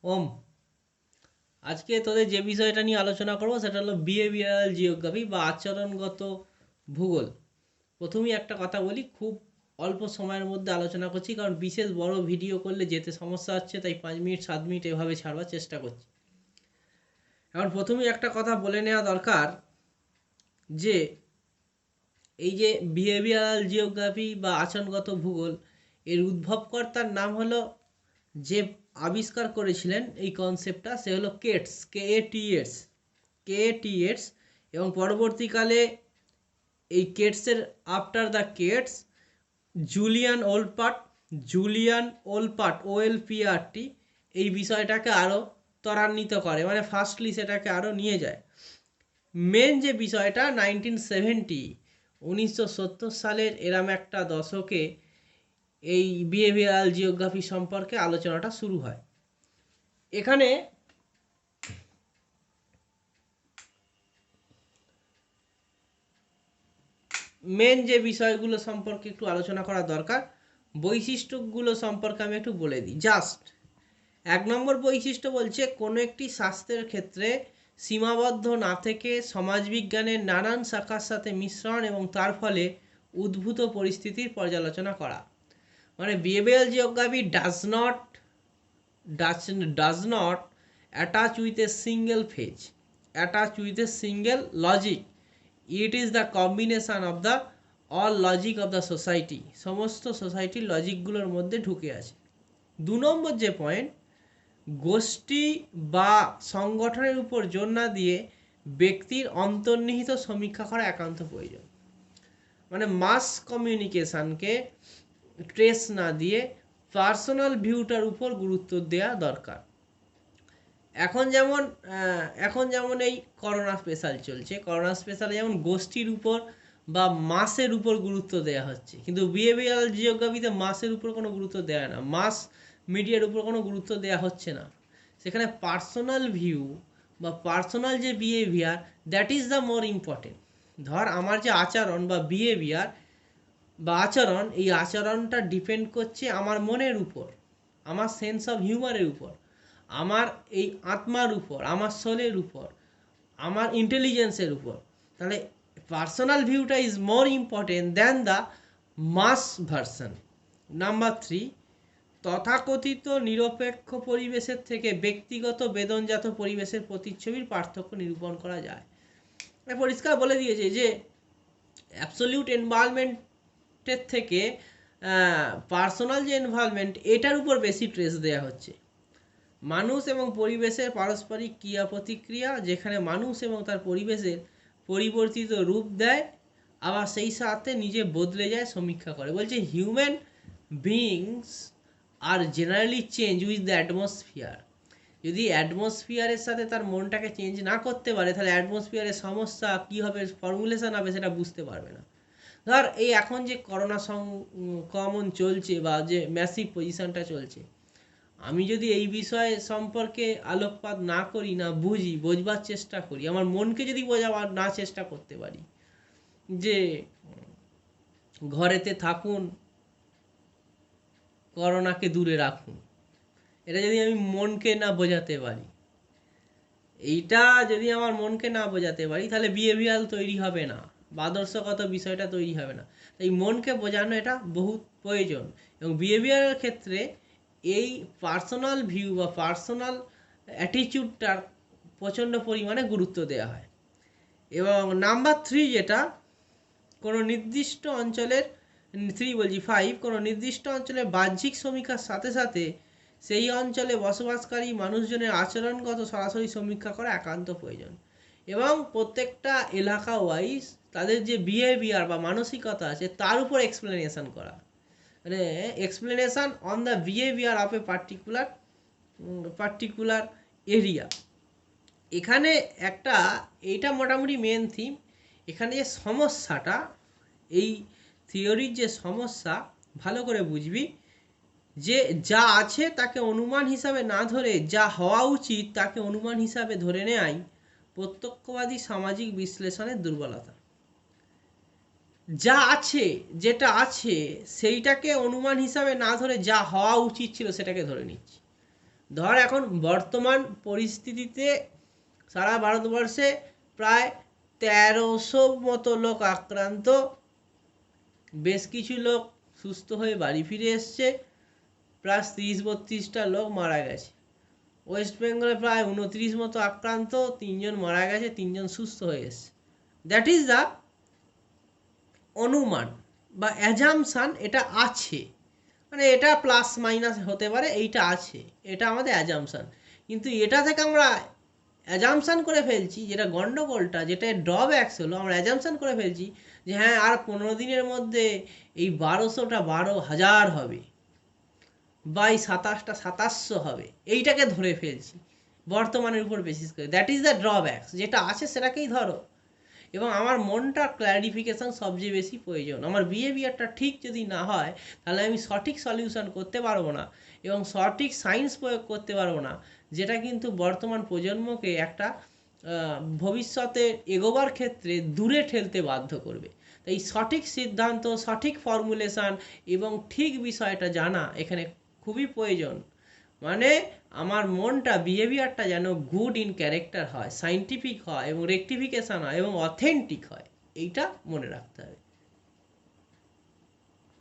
ওম আজকে তোদের যে বিষয়টা নিয়ে আলোচনা করবো সেটা হলো বিহেভিয়ারাল জিওগ্রাফি বা আচরণগত ভূগোল। প্রথমেই একটা কথা বলি, খুব অল্প সময়ের মধ্যে আলোচনা করছি, কারণ বিশেষ বড় ভিডিও করলে যেতে সমস্যা হচ্ছে, তাই 5 মিনিট 7 মিনিট এভাবে ছাড়বার চেষ্টা করছি। এখন প্রথমেই একটা কথা বলে নেওয়া দরকার যে এই যে বিহেভিয়ারাল জিওগ্রাফি বা আচরণগত ভূগোল, এর উদ্ভবকর্তার নাম হলো, যে আবিষ্কার করেছিলেন এই কনসেপ্টটা, সে হলো কেটস, কেটিএস। এবং পরবর্তীকালে এই কেটসের after the Keats Julian Wolpert OLPRT এই বিষয়টাকে আরও ত্বরান্বিত করে, মানে ফার্স্টলি সেটাকে আরও নিয়ে যায়। মেন যে বিষয়টা 1970 সালের এরম একটা দশকে এই বিহেভিয়ারাল জিওগ্রাফি সম্পর্কে আলোচনাটা শুরু হয়। এখানে মেন যে বিষয়গুলো সম্পর্কে একটু আলোচনা করা দরকার, বৈশিষ্ট্যগুলো সম্পর্কে আমি একটু বলে দিই। জাস্ট 1 নম্বর বৈশিষ্ট্য বলছে, কোনো একটি শাস্ত্রের ক্ষেত্রে সীমাবদ্ধ না থেকে সমাজবিজ্ঞানের নানান শাখার সাথে মিশ্রণ এবং তার ফলে উদ্ভূত পরিস্থিতির পর্যালোচনা করা। মানে behavioural geography does not attach with a single phase, attach with a single logic. It is the combination of the all logic of the society, সমস্ত সোসাইটির লজিকগুলোর মধ্যে ঢুকে আছে। 2 নম্বর যে পয়েন্ট, গোষ্ঠী বা সংগঠনের উপর জোর না দিয়ে ব্যক্তির অন্তর্নিহিত সমীক্ষা করা একান্ত প্রয়োজন। মানে মাস কমিউনিকেশনকে ট্রেস না দিয়ে পার্সোনাল ভিউটার উপর গুরুত্ব দেওয়া দরকার। এখন যেমন এই করোনা স্পেশাল চলছে, করোনা স্পেশালে যেমন গোষ্ঠীর উপর বা মাসের উপর গুরুত্ব দেওয়া হচ্ছে, কিন্তু বিহেভিয়ারাল জিওগ্রাফিতে মাসের উপর কোনো গুরুত্ব দেওয়া না, মাস মিডিয়ার উপর কোনো গুরুত্ব দেওয়া হচ্ছে না। সেখানে পার্সোনাল ভিউ বা পার্সোনাল যে behaviour, that is the more important. ধর আমার যে আচরণ বা বিহেভিয়ার বা আচরণ, এই আচরণটা ডিপেন্ড করছে আমার মনের উপর, আমার সেন্স অফ হিউমারের উপর, আমার এই আত্মার উপর, আমার সোলের উপর, আমার ইন্টেলিজেন্সের উপর। তাহলে পার্সোনাল ভিউটা is more important than the mass version. Number 3, তথাকথিত নিরপেক্ষ পরিবেশের থেকে ব্যক্তিগত বেদনজাত পরিবেশের প্রতিচ্ছবির পার্থক্য নিরূপণ করা যায়। পরিষ্কার বলে দিয়েছে যে অ্যাবসলিউট এনভায়রনমেন্টের থেকে পার্সোনাল যে এনভায়রনমেন্ট, এটার উপর বেশি ট্রেস দেওয়া হচ্ছে। মানুষ এবং পরিবেশের পারস্পরিক ক্রিয়া প্রতিক্রিয়া, যেখানে মানুষ এবং তার পরিবেশের পরিবর্তিত রূপ দেয়, আবার সেই সাথে নিজে বদলে যায়, সমীক্ষা করে। বলছে human beings are generally change with the atmosphere. যদি অ্যাটমসফিয়ারের সাথে তার মনটাকে চেঞ্জ না করতে পারে, তাহলে অ্যাটমসফিয়ারের সমস্যা কী হবে, ফর্মুলেশন হবে, সেটা বুঝতে পারবে না। ধর এই এখন যে করোনা সংক্রমণ চলছে বা যে ম্যাসিভ পজিশনটা চলছে, আমি যদি এই বিষয় সম্পর্কে আলোকপাত না করি, না বুঝি, বোঝবার চেষ্টা করি, আমার মনকে যদি বোঝাবার না চেষ্টা করতে পারি যে ঘরেতে থাকুন, করোনাকে দূরে রাখুন, এটা যদি আমি মনকে না বোঝাতে পারি, এইটা যদি আমার মনকে না বোঝাতে পারি, তাহলে বিহেভিয়ার তৈরি হবে না, বা আদর্শগত বিষয়টা তৈরি হবে না। তাই মনকে বোঝানো এটা বহুত প্রয়োজন। এবং বিহেভিয়ারের ক্ষেত্রে এই পার্সোনাল ভিউ বা পার্সোনাল অ্যাটিটিউডটার প্রচণ্ড পরিমাণে গুরুত্ব দেওয়া হয়। এবং নাম্বার 3 যেটা, কোনো নির্দিষ্ট অঞ্চলের 5, কোনো নির্দিষ্ট অঞ্চলের বাহ্যিক সমীক্ষার সাথে সাথে সেই অঞ্চলে বসবাসকারী মানুষজনের আচরণগত সরাসরি সমীক্ষা করা একান্ত প্রয়োজন। এবং প্রত্যেকটা এলাকা ওয়াইজ তাদের যে বিহেভিয়ার বা মানসিকতা আছে, তার উপর এক্সপ্লেনেশন করা, মানে explanation on the behaviour of a particular area. এখানে এইটা মোটামুটি মেন থিম। এখানে যে সমস্যাটা, এই থিওরির যে সমস্যা, ভালো করে বুঝবি যে যা আছে তাকে অনুমান হিসাবে না ধরে যা হওয়া উচিত তাকে অনুমান হিসাবে ধরে নেওয়াই প্রত্যক্ষবাদী সামাজিক বিশ্লেষণের দুর্বলতা। যা আছে, যেটা আছে, সেইটাকে অনুমান হিসাবে না ধরে যা হওয়া উচিত ছিল সেটাকে ধরে নিচ্ছি। ধর এখন বর্তমান পরিস্থিতিতে সারা ভারতবর্ষে প্রায় 1300 মতো লোক আক্রান্ত, বেশ কিছু লোক সুস্থ হয়ে বাড়ি ফিরে এসছে, প্রায় 30-32টা লোক মারা গেছে। ওয়েস্ট বেঙ্গলে প্রায় 29 মতো আক্রান্ত, 3 জন মারা গেছে, 3 জন সুস্থ হয়ে এসছে। দ্যাট ইজ দ্য অনুমান বা অ্যাজামশান, এটা আছে, মানে এটা প্লাস মাইনাস হতে পারে, এইটা আছে, এটা আমাদের অ্যাজামশান। কিন্তু এটা থেকে আমরা অ্যাজামশান করে ফেলছি, যেটা গন্ডগোলটা, যেটা ড্রব্যাকস হলো, আমরা অ্যাজামশান করে ফেলছি যে হ্যাঁ আর 15 দিনের মধ্যে এই 1200টা 12,000 হবে, বা এই 27টা 2700 হবে, এইটাকে ধরে ফেলছি বর্তমানের উপর বেসিস করে। দ্যাট ইজ দ্য ড্রব্যাকস, যেটা আছে সেটাকেই ধরো। এবং আমার মনটা ক্ল্যারিফিকেশান সবচেয়ে বেশি প্রয়োজন। আমার বিহেভিয়ারটা ঠিক যদি না হয়, তাহলে আমি সঠিক সলিউশন করতে পারবো না এবং সঠিক সায়েন্স প্রয়োগ করতে পারবো না, যেটা কিন্তু বর্তমান প্রজন্মকে একটা ভবিষ্যতে এগোবার ক্ষেত্রে দূরে ঠেলতে বাধ্য করবে। তাই সঠিক সিদ্ধান্ত, সঠিক ফর্মুলেশান এবং ঠিক বিষয়টা জানা এখানে খুবই প্রয়োজন। মানে আমার মনটা, বিহেভিয়ারটা যেন গুড ইন ক্যারেক্টার হয়, সাইন্টিফিক হয় এবং রেকটিফিকেশান হয় এবং অথেন্টিক হয়, এইটা মনে রাখতে হবে।